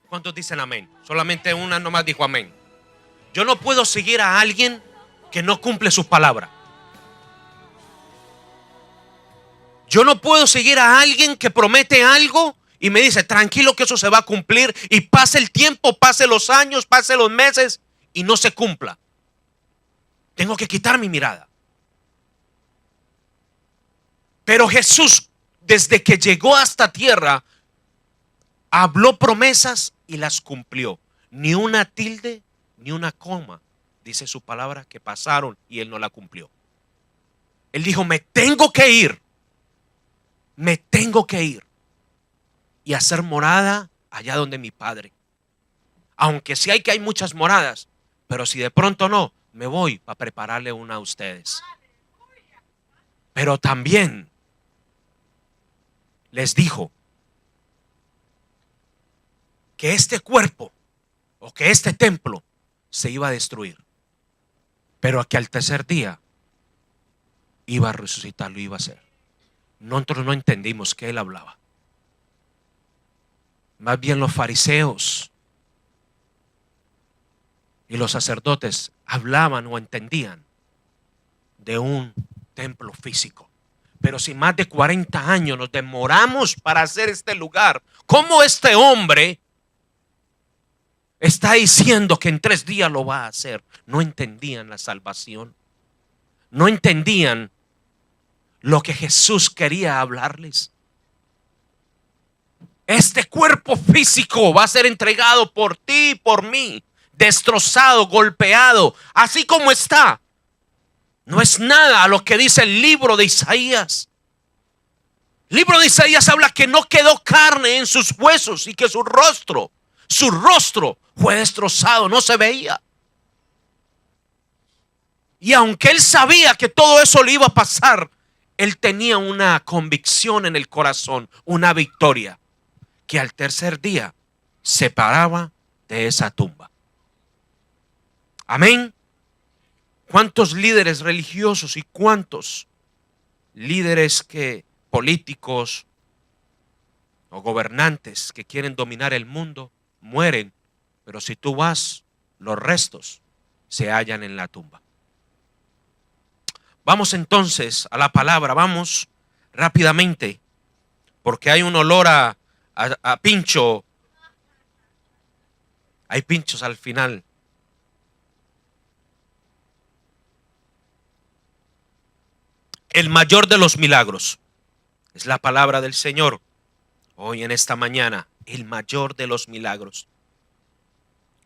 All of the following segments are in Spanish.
¿Cuántos dicen amén? Solamente una nomás dijo amén. Yo no puedo seguir a alguien que no cumple sus palabras. Yo no puedo seguir a alguien que promete algo y me dice, tranquilo que eso se va a cumplir, y pase el tiempo, pase los años, pase los meses y no se cumpla. Tengo que quitar mi mirada. Pero Jesús, desde que llegó a esta tierra, habló promesas y las cumplió. Ni una tilde, ni una coma, dice su palabra, que pasaron y él no la cumplió. Él dijo, me tengo que ir y hacer morada allá donde mi Padre. Aunque sí hay muchas moradas, pero si de pronto no, me voy para prepararle una a ustedes. Pero también les dijo que este cuerpo o que este templo se iba a destruir, pero que al tercer día iba a resucitar, lo iba a hacer. Nosotros no entendimos que él hablaba. Más bien los fariseos y los sacerdotes hablaban o entendían de un templo físico. Pero si más de 40 años nos demoramos para hacer este lugar, ¿cómo este hombre está diciendo que en 3 días lo va a hacer? No entendían la salvación. No entendían lo que Jesús quería hablarles. Este cuerpo físico va a ser entregado por ti y por mí, destrozado, golpeado, así como está. No es nada a lo que dice el libro de Isaías. El libro de Isaías habla que no quedó carne en sus huesos y que su rostro fue destrozado, no se veía. Y aunque él sabía que todo eso le iba a pasar, él tenía una convicción en el corazón, una victoria, que al tercer día se paraba de esa tumba. Amén. ¿Cuántos líderes religiosos y cuántos líderes políticos o gobernantes que quieren dominar el mundo mueren? Pero si tú vas, los restos se hallan en la tumba. Vamos entonces a la palabra, vamos rápidamente, porque hay un olor a pincho. Hay pinchos al final. El mayor de los milagros es la palabra del Señor hoy en esta mañana. El mayor de los milagros.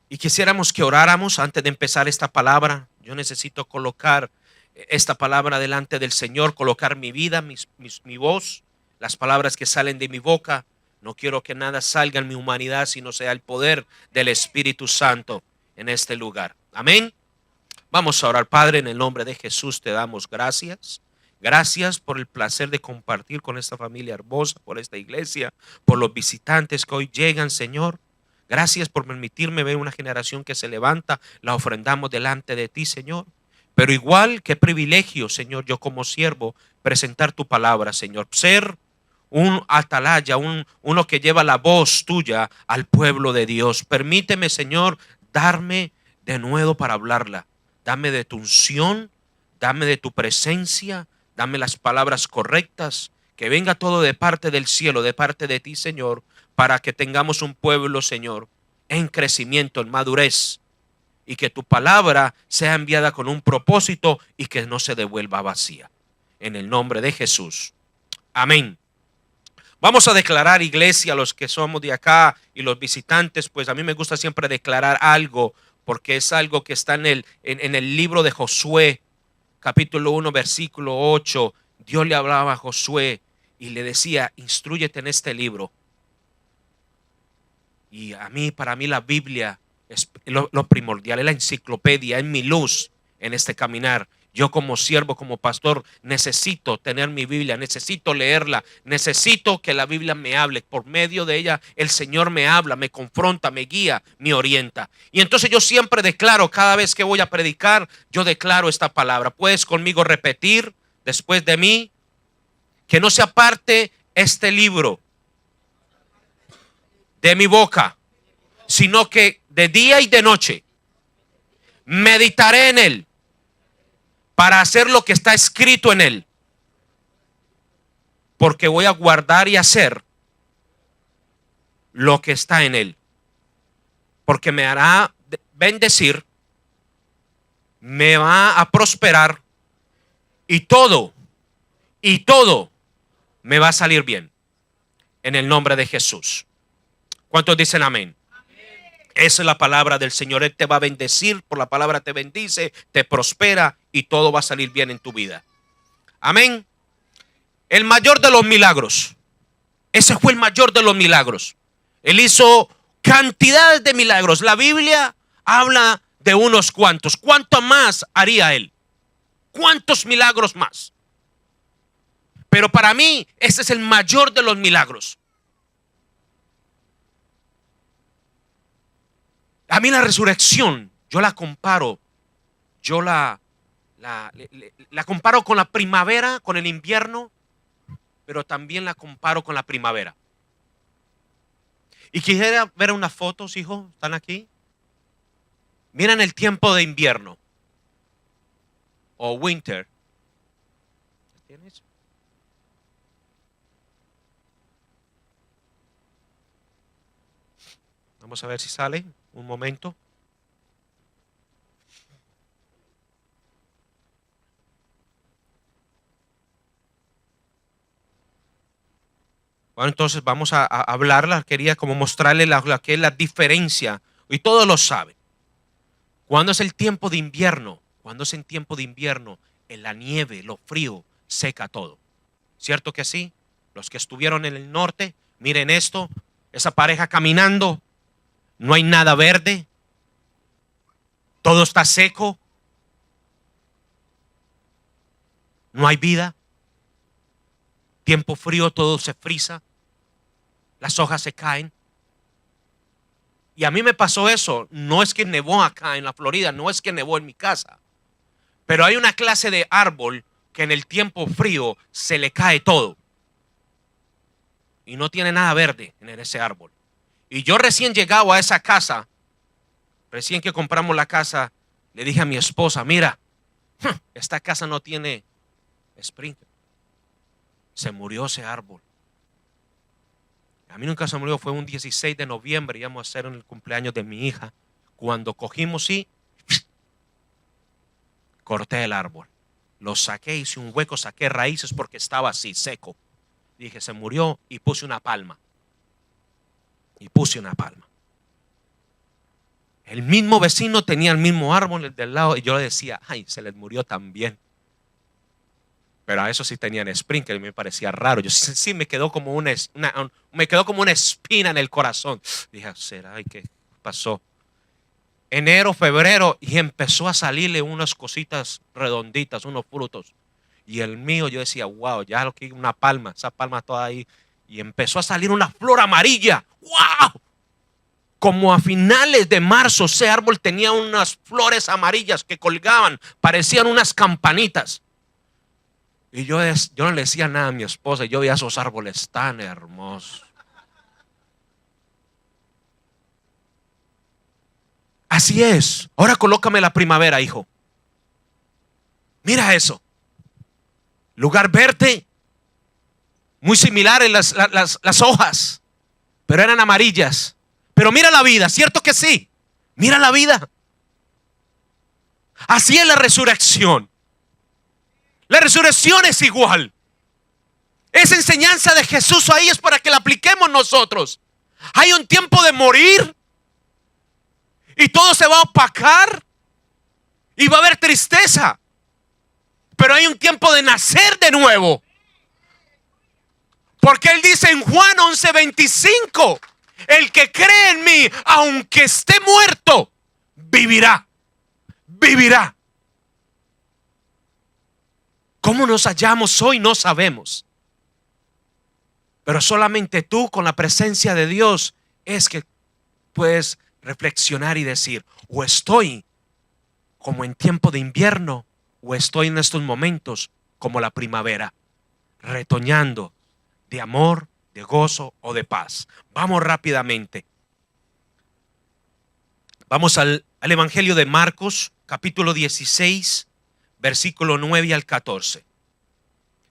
Y quisiéramos que oráramos antes de empezar esta palabra. Yo necesito colocar esta palabra delante del Señor, colocar mi vida, mi voz, las palabras que salen de mi boca. No quiero que nada salga en mi humanidad, sino sea el poder del Espíritu Santo en este lugar. Amén. Vamos a orar. Padre, en el nombre de Jesús te damos gracias. Gracias por el placer de compartir con esta familia hermosa, por esta iglesia, por los visitantes que hoy llegan, Señor. Gracias por permitirme ver una generación que se levanta. La ofrendamos delante de ti, Señor. Pero igual, qué privilegio, Señor, yo como siervo, presentar tu palabra, Señor. Ser un atalaya, uno que lleva la voz tuya al pueblo de Dios. Permíteme, Señor, darme de nuevo para hablarla. Dame de tu unción, dame de tu presencia, dame las palabras correctas, que venga todo de parte del cielo, de parte de ti, Señor, para que tengamos un pueblo, Señor, en crecimiento, en madurez, y que tu palabra sea enviada con un propósito y que no se devuelva vacía. En el nombre de Jesús. Amén. Vamos a declarar, iglesia, los que somos de acá y los visitantes, pues a mí me gusta siempre declarar algo, porque es algo que está en el libro de Josué, capítulo 1, versículo 8. Dios le hablaba a Josué y le decía, instrúyete en este libro. Y para mí la Biblia es lo primordial, es la enciclopedia, es mi luz en este caminar. Yo como siervo, como pastor, necesito tener mi Biblia, necesito leerla, necesito que la Biblia me hable. Por medio de ella el Señor me habla, me confronta, me guía, me orienta. Y entonces yo siempre declaro, cada vez que voy a predicar, yo declaro esta palabra. Puedes conmigo repetir después de mí, que no se aparte este libro de mi boca, sino que de día y de noche meditaré en él para hacer lo que está escrito en él, porque voy a guardar y hacer lo que está en él, porque me hará bendecir, me va a prosperar y todo me va a salir bien en el nombre de Jesús. ¿Cuántos dicen amén? Esa es la palabra del Señor. Él te va a bendecir, por la palabra te bendice, te prospera y todo va a salir bien en tu vida. Amén. El mayor de los milagros. Ese fue el mayor de los milagros. Él hizo cantidades de milagros. La Biblia habla de unos cuantos. ¿Cuánto más haría él? ¿Cuántos milagros más? Pero para mí, ese es el mayor de los milagros. A mí la resurrección, yo la comparo, la comparo con la primavera, con el invierno, pero también la comparo con la primavera. Y quisiera ver unas fotos, hijos, ¿están aquí? Miren el tiempo de invierno o winter. ¿Tienes? Vamos a ver si sale. Un momento. Bueno, entonces vamos a hablarla. Quería como mostrarle que es la diferencia. Y todos lo saben. Cuando es el tiempo de invierno, en la nieve, lo frío, seca todo. ¿Cierto que sí? Los que estuvieron en el norte, miren esto. Esa pareja caminando. No hay nada verde. Todo está seco. No hay vida. Tiempo frío, todo se frisa. Las hojas se caen. Y a mí me pasó eso. No es que nevó acá en la Florida, no es que nevó en mi casa. Pero hay una clase de árbol que en el tiempo frío se le cae todo. Y no tiene nada verde en ese árbol. Y yo recién llegado a esa casa, recién que compramos la casa, le dije a mi esposa, mira, esta casa no tiene sprinkler. Se murió ese árbol. A mí nunca se murió, fue un 16 de noviembre, íbamos a hacer el cumpleaños de mi hija. Cuando cogimos y corté el árbol. Lo saqué, hice un hueco, saqué raíces porque estaba así, seco. Dije, se murió y puse una palma. El mismo vecino tenía el mismo árbol del lado y yo le decía, ay, se les murió también. Pero a eso sí tenían sprinkler y me parecía raro. Yo sí me quedó como una espina en el corazón. Dije, ¿será? ¿Qué pasó? Enero, febrero, y empezó a salirle unas cositas redonditas, unos frutos. Y el mío, yo decía, wow, ya lo que una palma, esa palma toda ahí. Y empezó a salir una flor amarilla. ¡Wow! Como a finales de marzo, ese árbol tenía unas flores amarillas que colgaban, parecían unas campanitas. Y yo no le decía nada a mi esposa. Yo veía esos árboles tan hermosos. Así es. Ahora colócame la primavera, hijo. Mira eso. Lugar verde. Muy similar en las hojas. Pero eran amarillas. Pero mira la vida, ¿cierto que sí? Mira la vida. Así es la resurrección. La resurrección es igual. Esa enseñanza de Jesús ahí es para que la apliquemos nosotros. Hay un tiempo de morir y todo se va a opacar y va a haber tristeza. Pero hay un tiempo de nacer de nuevo. Porque Él dice en Juan 11:25, el que cree en mí, aunque esté muerto, vivirá. Vivirá. ¿Cómo nos hallamos hoy? No sabemos. Pero solamente tú, con la presencia de Dios, es que puedes reflexionar y decir, o estoy como en tiempo de invierno, o estoy en estos momentos como la primavera, retoñando de amor, de gozo o de paz. Vamos rápidamente. Vamos al Evangelio de Marcos, capítulo 16, versículo 9 al 14.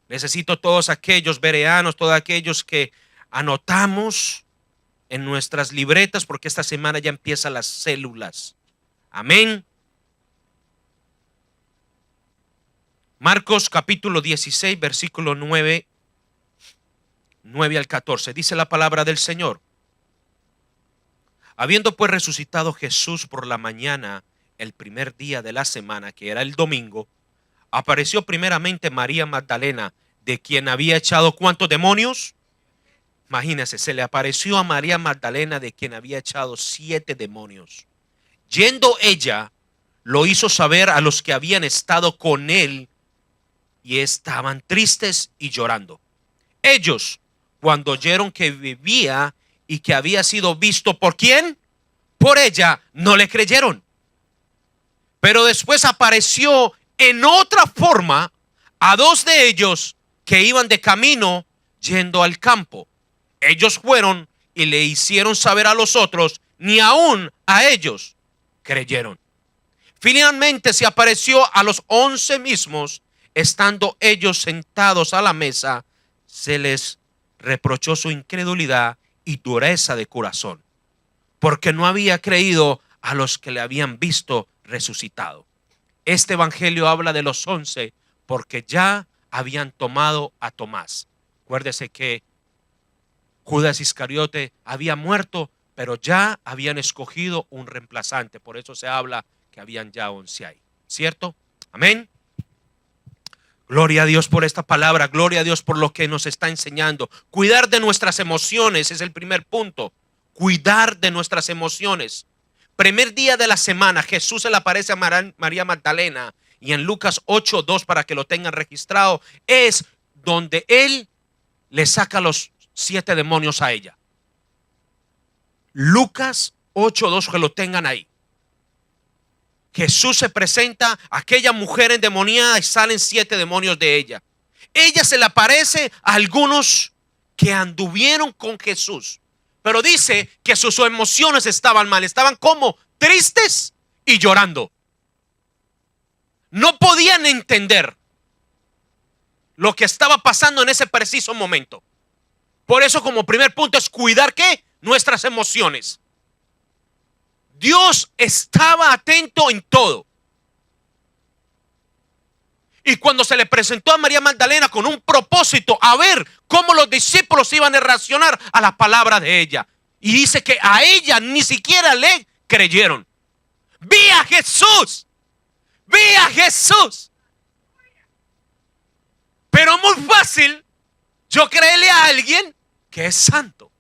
Necesito todos aquellos bereanos, todos aquellos que anotamos en nuestras libretas, porque esta semana ya empiezan las células. Amén. Marcos capítulo 16, versículo 9 al 14. Dice la palabra del Señor. Habiendo pues resucitado Jesús por la mañana, el primer día de la semana, que era el domingo, apareció primeramente María Magdalena, de quien había echado ¿cuántos demonios? Imagínense, se le apareció a María Magdalena, de quien había echado 7 demonios. Yendo ella, lo hizo saber a los que habían estado con él, y estaban tristes y llorando. Ellos, cuando oyeron que vivía y que había sido visto ¿por quién? Por ella, no le creyeron. Pero después apareció en otra forma a 2 de ellos que iban de camino yendo al campo. Ellos fueron y le hicieron saber a los otros, ni aún a ellos creyeron. Finalmente se apareció a los 11 mismos, estando ellos sentados a la mesa. Se les reprochó su incredulidad y dureza de corazón, porque no había creído a los que le habían visto resucitado. Este evangelio habla de los 11 porque ya habían tomado a Tomás. Acuérdese que Judas Iscariote había muerto, pero ya habían escogido un reemplazante. Por eso se habla que habían ya 11 ahí. ¿Cierto? Amén. Gloria a Dios por esta palabra. Gloria a Dios por lo que nos está enseñando. Cuidar de nuestras emociones es el primer punto. Cuidar de nuestras emociones. Primer día de la semana, Jesús se le aparece a María Magdalena. Y en Lucas 8:2, para que lo tengan registrado, es donde él le saca los 7 demonios a ella. Lucas 8:2, que lo tengan ahí. Jesús se presenta a aquella mujer endemoniada y salen 7 demonios de ella. Ella se le aparece a algunos que anduvieron con Jesús, pero dice que sus emociones estaban mal. Estaban como tristes y llorando. No podían entender lo que estaba pasando en ese preciso momento. Por eso, como primer punto, es cuidar ¿qué? Nuestras emociones. Dios estaba atento en todo. Y cuando se le presentó a María Magdalena con un propósito, a ver cómo los discípulos iban a reaccionar a la palabra de ella. Y dice que a ella ni siquiera le creyeron. Vi a Jesús. Vi a Jesús. Pero muy fácil yo creerle a alguien que es santo.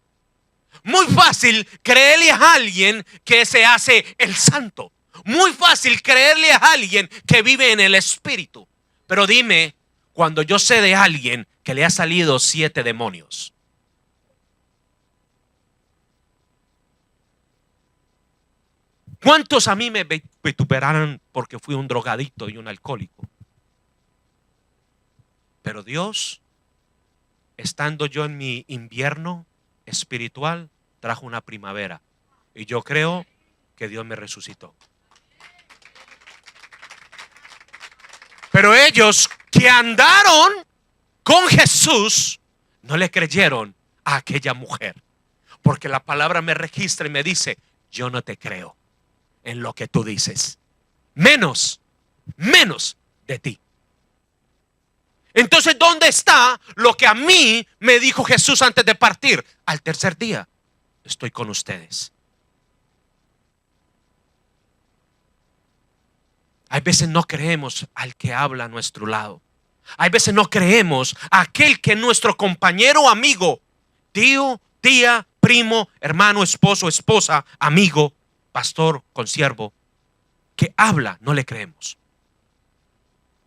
Muy fácil creerle a alguien que se hace el santo. Muy fácil creerle a alguien que vive en el Espíritu. Pero dime, cuando yo sé de alguien que le ha salido 7 demonios. ¿Cuántos a mí me vituperaron porque fui un drogadicto y un alcohólico? Pero Dios, estando yo en mi invierno espiritual, trajo una primavera. Y yo creo que Dios me resucitó. Pero ellos que andaron con Jesús no le creyeron a aquella mujer. Porque la palabra me registra y me dice: yo no te creo en lo que tú dices. Menos de ti. Entonces, ¿dónde está lo que a mí me dijo Jesús antes de partir? Al tercer día estoy con ustedes. Hay veces no creemos al que habla a nuestro lado. Hay veces no creemos a aquel que es nuestro compañero, amigo, tío, tía, primo, hermano, esposo, esposa, amigo, pastor, consiervo, que habla, no le creemos.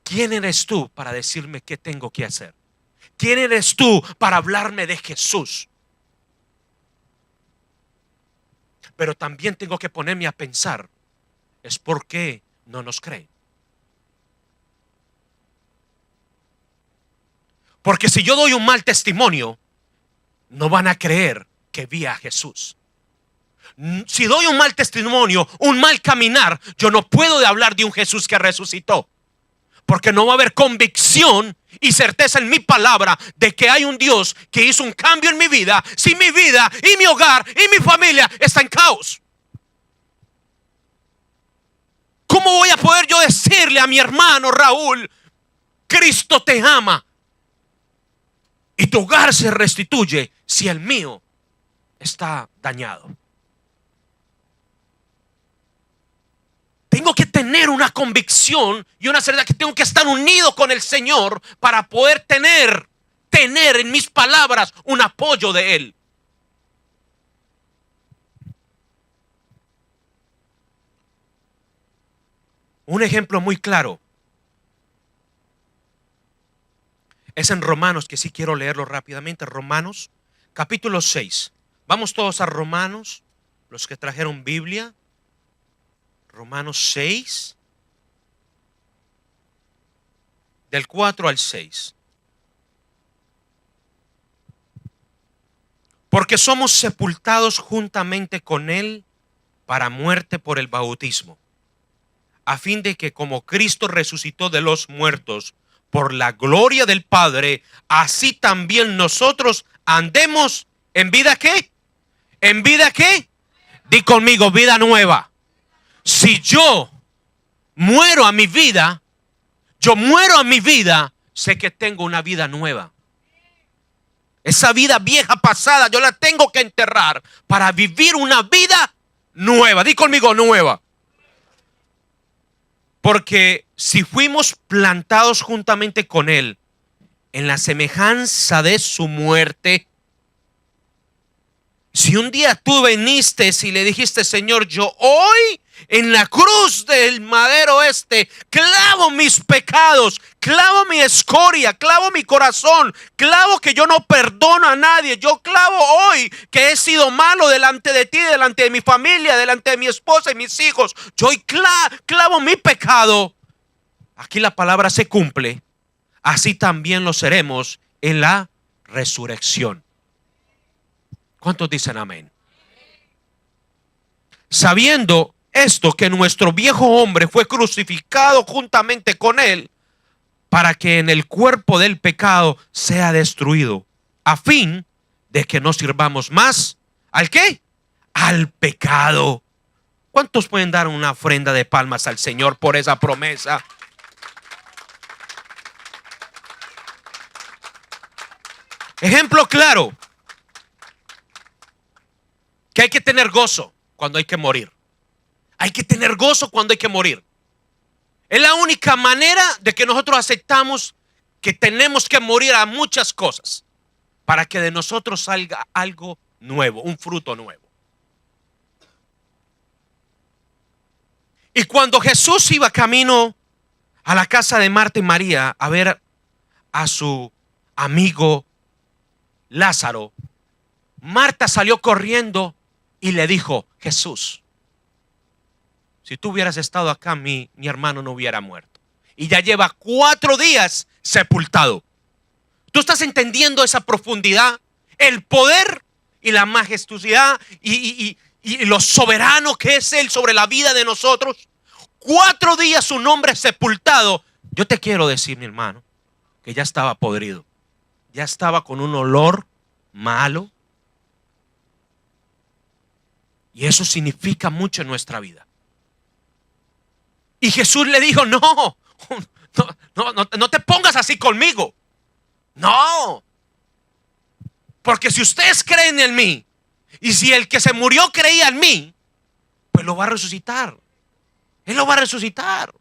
¿Quién eres tú para decirme qué tengo que hacer? ¿Quién eres tú para hablarme de Jesús? Pero también tengo que ponerme a pensar, ¿es por qué no nos creen? Porque si yo doy un mal testimonio, no van a creer que vi a Jesús. Si doy un mal testimonio, un mal caminar, yo no puedo hablar de un Jesús que resucitó. Porque no va a haber convicción y certeza en mi palabra de que hay un Dios que hizo un cambio en mi vida, si mi vida y mi hogar y mi familia está en caos. ¿Cómo voy a poder yo decirle a mi hermano Raúl, Cristo te ama y tu hogar se restituye, si el mío está dañado? Tengo que tener una convicción y una certeza que tengo que estar unido con el Señor para poder tener en mis palabras un apoyo de Él. Un ejemplo muy claro es en Romanos, que sí quiero leerlo rápidamente. Romanos capítulo 6. Vamos todos a Romanos, los que trajeron Biblia. Romanos 6, del 4 al 6. Porque somos sepultados juntamente con Él para muerte por el bautismo, a fin de que como Cristo resucitó de los muertos por la gloria del Padre, así también nosotros andemos en vida ¿qué? ¿En vida qué? Di conmigo, vida nueva. Si yo muero a mi vida, sé que tengo una vida nueva. Esa vida vieja pasada yo la tengo que enterrar para vivir una vida nueva. Di conmigo, nueva. Porque si fuimos plantados juntamente con Él en la semejanza de su muerte, si un día tú viniste y le dijiste, Señor, yo hoy en la cruz del madero clavo mis pecados, clavo mi escoria, clavo mi corazón, clavo que yo no perdono a nadie, yo clavo hoy que he sido malo delante de ti, delante de mi familia, delante de mi esposa y mis hijos, yo hoy clavo mi pecado. Aquí la palabra se cumple, así también lo seremos en la resurrección. ¿Cuántos dicen amén? Sabiendo esto, que nuestro viejo hombre fue crucificado juntamente con Él, para que en el cuerpo del pecado sea destruido, a fin de que no sirvamos más ¿al qué? Al pecado. ¿Cuántos pueden dar una ofrenda de palmas al Señor por esa promesa? Ejemplo claro, que hay que tener gozo cuando hay que morir. Hay que tener gozo cuando hay que morir. Es la única manera de que nosotros aceptamos que tenemos que morir a muchas cosas para que de nosotros salga algo nuevo, un fruto nuevo. Y cuando Jesús iba camino a la casa de Marta y María a ver a su amigo Lázaro, Marta salió corriendo y le dijo, Jesús, si tú hubieras estado acá, mi hermano no hubiera muerto. Y ya lleva 4 días sepultado. ¿Tú estás entendiendo esa profundidad? El poder y la majestuosidad y lo soberano que es Él sobre la vida de nosotros. 4 días un hombre sepultado. Yo te quiero decir, mi hermano, que ya estaba podrido. Ya estaba con un olor malo. Y eso significa mucho en nuestra vida. Y Jesús le dijo, no te pongas así conmigo. No. Porque si ustedes creen en mí, y si el que se murió creía en mí, pues lo va a resucitar. Él lo va a resucitar.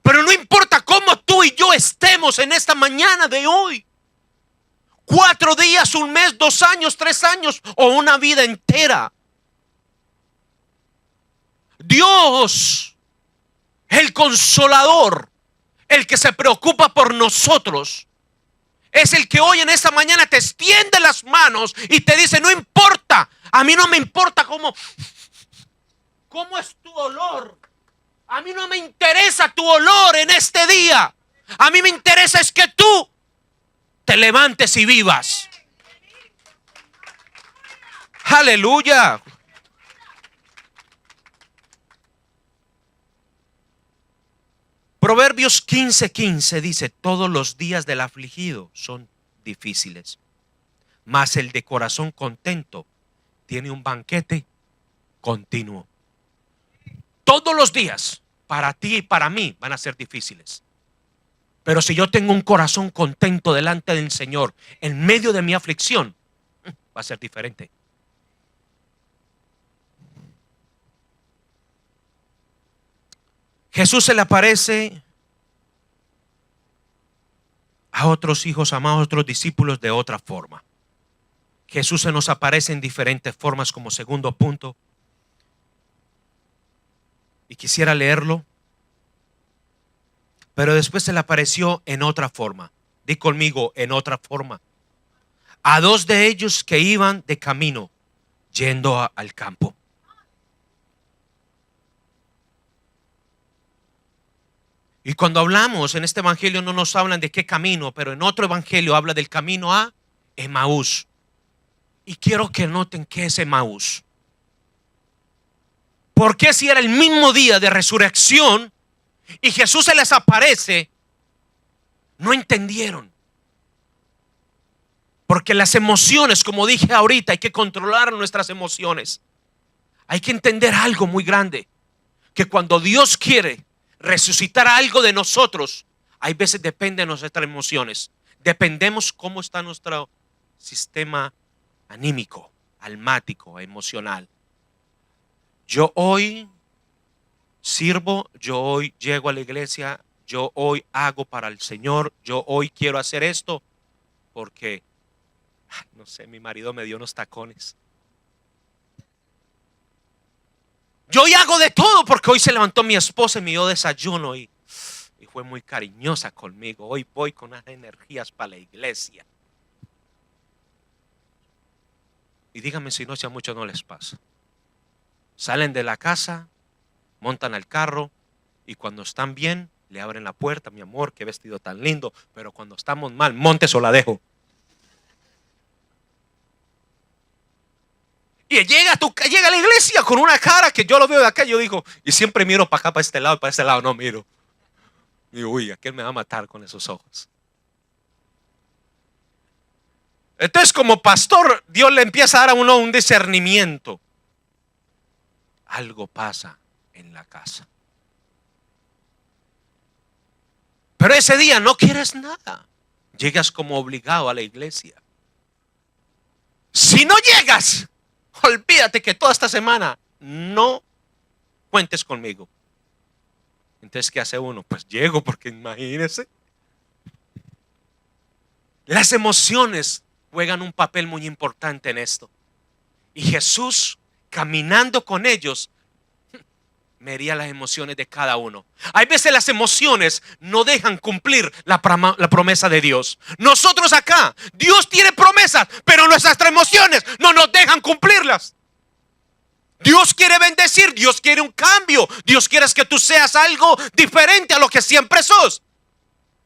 Pero no importa cómo tú y yo estemos en esta mañana de hoy. 4 días, 1 mes, 2 años, 3 años o una vida entera. Dios, el consolador, el que se preocupa por nosotros, es el que hoy en esta mañana te extiende las manos y te dice, no importa, a mí no me importa cómo es tu olor. A mí no me interesa tu olor en este día. A mí me interesa es que tú te levantes y vivas. Aleluya. Proverbios 15:15 dice: todos los días del afligido son difíciles, mas el de corazón contento tiene un banquete continuo. Todos los días para ti y para mí van a ser difíciles, pero si yo tengo un corazón contento delante del Señor en medio de mi aflicción, va a ser diferente. Jesús se le aparece a otros hijos amados, otros discípulos de otra forma. Jesús se nos aparece en diferentes formas como segundo punto. Y quisiera leerlo. Pero después se le apareció en otra forma. Di conmigo, en otra forma. A dos de ellos que iban de camino, yendo al campo. Y cuando hablamos en este evangelio no nos hablan de qué camino, pero en otro evangelio habla del camino a Emaús. Y quiero que noten qué es Emaús. Porque si era el mismo día de resurrección y Jesús se les aparece, no entendieron. Porque las emociones, como dije ahorita, hay que controlar nuestras emociones. Hay que entender algo muy grande, que cuando Dios quiere resucitar algo de nosotros, hay veces depende de nuestras emociones. Dependemos cómo está nuestro sistema anímico, almático, emocional. Yo hoy sirvo, yo hoy llego a la iglesia, yo hoy hago para el Señor, yo hoy quiero hacer esto porque, no sé, mi marido me dio unos tacones. Yo hoy hago de todo porque hoy se levantó mi esposa y me dio desayuno y fue muy cariñosa conmigo. Hoy voy con unas energías para la iglesia. Y díganme si no, si a muchos no les pasa. Salen de la casa, montan al carro y cuando están bien le abren la puerta. Mi amor, qué vestido tan lindo. Pero cuando estamos mal, montes o la dejo. Y llega a la iglesia con una cara que yo lo veo de acá. Yo digo, y siempre miro para acá, para este lado, y para este lado no miro. Digo, uy, aquel me va a matar con esos ojos. Entonces, como pastor, Dios le empieza a dar a uno un discernimiento. Algo pasa en la casa. Pero ese día no quieres nada. Llegas como obligado a la iglesia. Si no llegas, olvídate que toda esta semana no cuentes conmigo. Entonces, ¿qué hace uno? Pues llego, porque imagínese. Las emociones juegan un papel muy importante en esto. Y Jesús, caminando con ellos, medía las emociones de cada uno. Hay veces las emociones no dejan cumplir la promesa de Dios. Nosotros acá, Dios tiene promesas, pero nuestras emociones no nos dejan cumplirlas. Dios quiere bendecir, Dios quiere un cambio, Dios quiere que tú seas algo diferente a lo que siempre sos.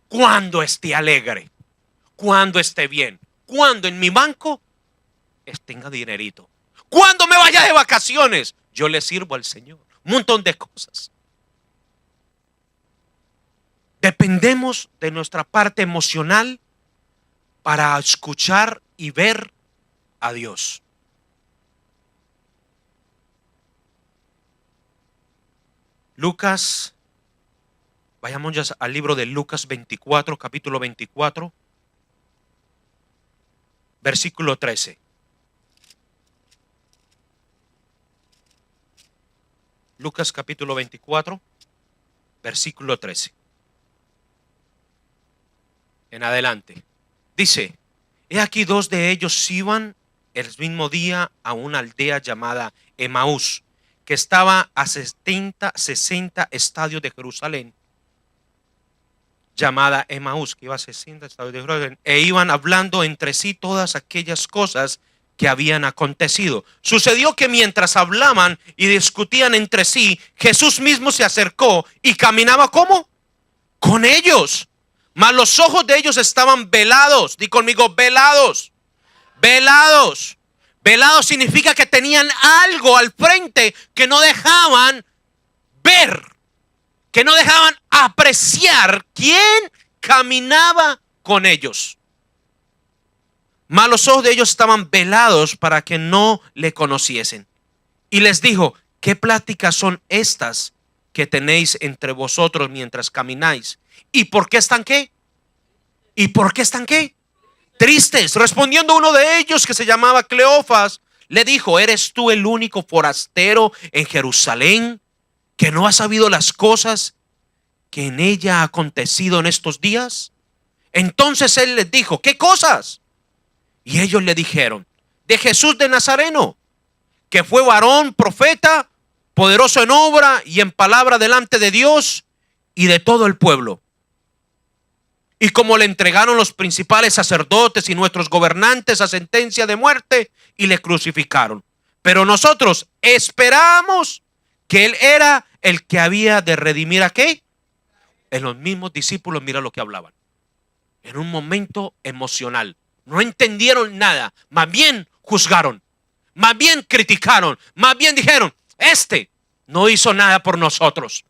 Cuando esté alegre, cuando esté bien, cuando en mi banco tenga dinerito, cuando me vaya de vacaciones, yo le sirvo al Señor. Un montón de cosas. Dependemos de nuestra parte emocional para escuchar y ver a Dios. Lucas, vayamos ya al libro de Lucas 24, capítulo 24, versículo 13. Lucas capítulo 24, versículo 13. En adelante. Dice, he aquí dos de ellos iban el mismo día a una aldea llamada Emaús, que estaba a 60 estadios de Jerusalén. Llamada Emaús, que iba a 60 estadios de Jerusalén. E iban hablando entre sí todas aquellas cosas que habían acontecido. Sucedió que mientras hablaban y discutían entre sí, Jesús mismo se acercó y caminaba ¿cómo? Con ellos. Mas los ojos de ellos estaban velados. Di conmigo, velados. Velados. Velados significa que tenían algo al frente que no dejaban ver, que no dejaban apreciar quién caminaba con ellos. Mas los ojos de ellos estaban velados para que no le conociesen. Y les dijo: ¿qué pláticas son estas que tenéis entre vosotros mientras camináis? ¿Y por qué están qué? ¿Y por qué están qué? Tristes. Respondiendo uno de ellos, que se llamaba Cleofas, le dijo: ¿eres tú el único forastero en Jerusalén que no ha sabido las cosas que en ella ha acontecido en estos días? Entonces él les dijo: ¿qué cosas? Y ellos le dijeron: de Jesús de Nazareno, que fue varón, profeta, poderoso en obra y en palabra delante de Dios y de todo el pueblo. Y como le entregaron los principales sacerdotes y nuestros gobernantes a sentencia de muerte, y le crucificaron. Pero nosotros esperamos que él era el que había de redimir a ¿qué? En los mismos discípulos, mira lo que hablaban. En un momento emocional. No entendieron nada, más bien juzgaron, más bien criticaron, más bien dijeron: este no hizo nada por nosotros.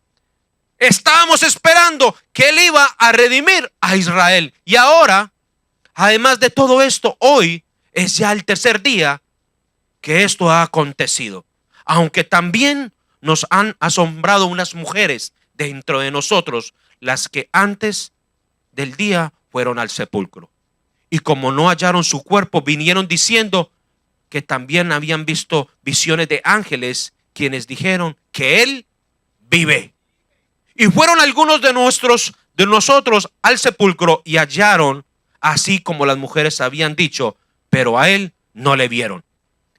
Estábamos esperando que él iba a redimir a Israel. Y ahora, además de todo esto, hoy es ya el tercer día que esto ha acontecido. Aunque también nos han asombrado unas mujeres dentro de nosotros, las que antes del día fueron al sepulcro. Y como no hallaron su cuerpo, vinieron diciendo que también habían visto visiones de ángeles, quienes dijeron que él vive. Y fueron algunos de nosotros al sepulcro y hallaron así como las mujeres habían dicho, pero a él no le vieron.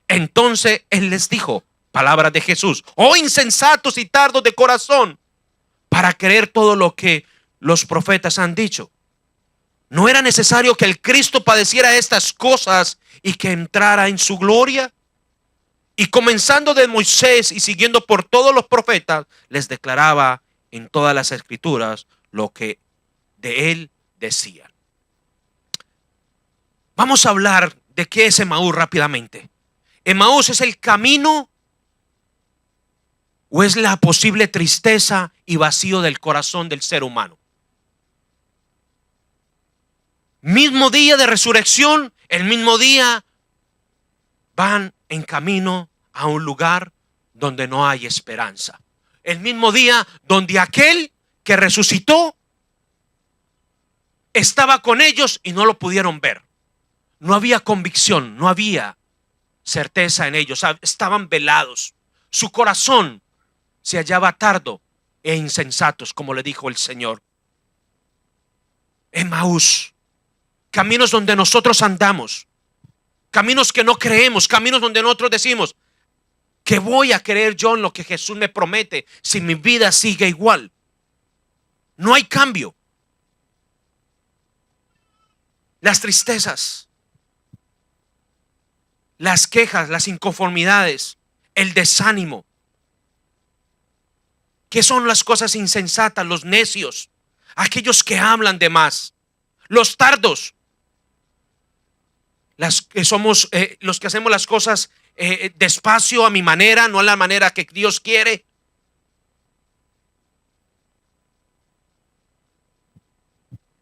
Entonces él les dijo, palabras de Jesús: oh insensatos y tardos de corazón, para creer todo lo que los profetas han dicho. ¿No era necesario que el Cristo padeciera estas cosas y que entrara en su gloria? Y comenzando de Moisés y siguiendo por todos los profetas, les declaraba en todas las escrituras lo que de él decían. Vamos a hablar de qué es Emaús rápidamente. Emaús es el camino o es la posible tristeza y vacío del corazón del ser humano. Mismo día de resurrección, el mismo día van en camino a un lugar donde no hay esperanza. El mismo día donde aquel que resucitó estaba con ellos y no lo pudieron ver. No había convicción, no había certeza en ellos, estaban velados. Su corazón se hallaba tardo e insensatos, como le dijo el Señor. Emaús, caminos donde nosotros andamos, caminos que no creemos, caminos donde nosotros decimos: ¿qué voy a creer yo en lo que Jesús me promete si mi vida sigue igual? No hay cambio. Las tristezas, las quejas, las inconformidades, el desánimo. ¿Qué son las cosas insensatas? Los necios, aquellos que hablan de más, los tardos, las que somos los que hacemos las cosas despacio, a mi manera, no a la manera que Dios quiere.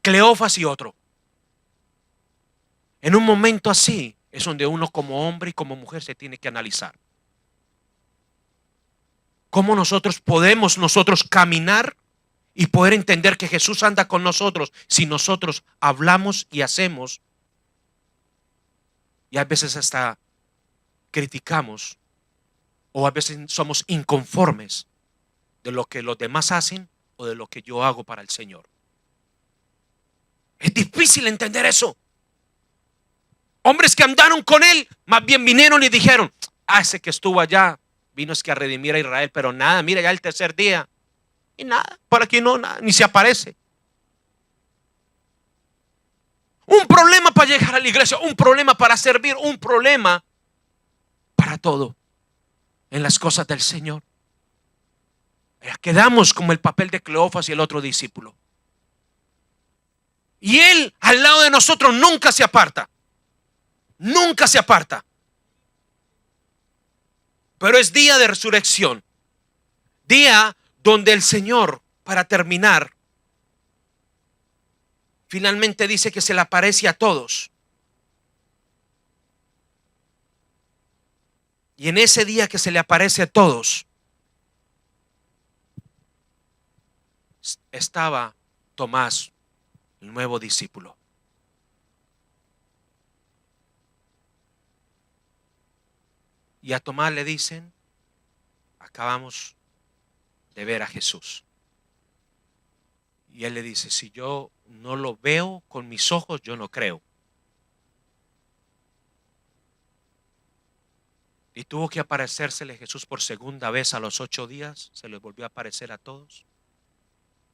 Cleofas y otro. En un momento así es donde uno como hombre y como mujer se tiene que analizar. ¿Cómo podemos nosotros caminar y poder entender que Jesús anda con nosotros si nosotros hablamos y hacemos y a veces hasta criticamos o a veces somos inconformes de lo que los demás hacen o de lo que yo hago para el Señor? Es difícil entender eso. Hombres que andaron con él, más bien vinieron y dijeron: ese que estuvo allá vino es que a redimir a Israel, pero nada, mira ya el tercer día y nada, por aquí no, nada, ni se aparece. Un problema para llegar a la iglesia, un problema para servir, un problema para todo en las cosas del Señor. Quedamos como el papel de Cleofas y el otro discípulo. Y él al lado de nosotros nunca se aparta. Nunca se aparta. Pero es día de resurrección. Día donde el Señor, para terminar, finalmente dice que se le aparece a todos. Y en ese día que se le aparece a todos, estaba Tomás, el nuevo discípulo. Y a Tomás le dicen: acabamos de ver a Jesús. Y él le dice: si yo no lo veo con mis ojos, yo no creo. Y tuvo que aparecérsele Jesús por segunda vez a los 8 días. Se les volvió a aparecer a todos.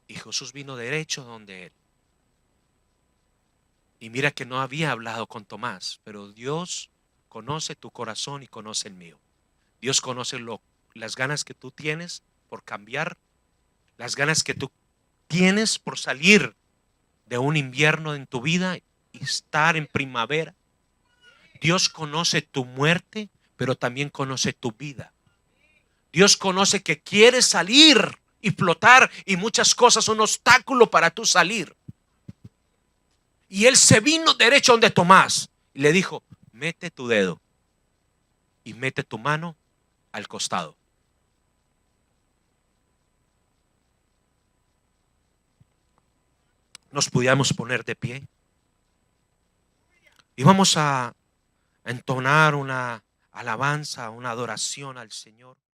Y Jesús vino derecho donde él. Y mira que no había hablado con Tomás, pero Dios conoce tu corazón y conoce el mío. Dios conoce las ganas que tú tienes por cambiar, las ganas que tú tienes por salir de un invierno en tu vida y estar en primavera. Dios conoce tu muerte, pero también conoce tu vida. Dios conoce que quieres salir y flotar, y muchas cosas son un obstáculo para tú salir. Y él se vino derecho donde Tomás y le dijo: mete tu dedo y mete tu mano al costado. Nos pudiéramos poner de pie y vamos a entonar una alabanza, una adoración al Señor.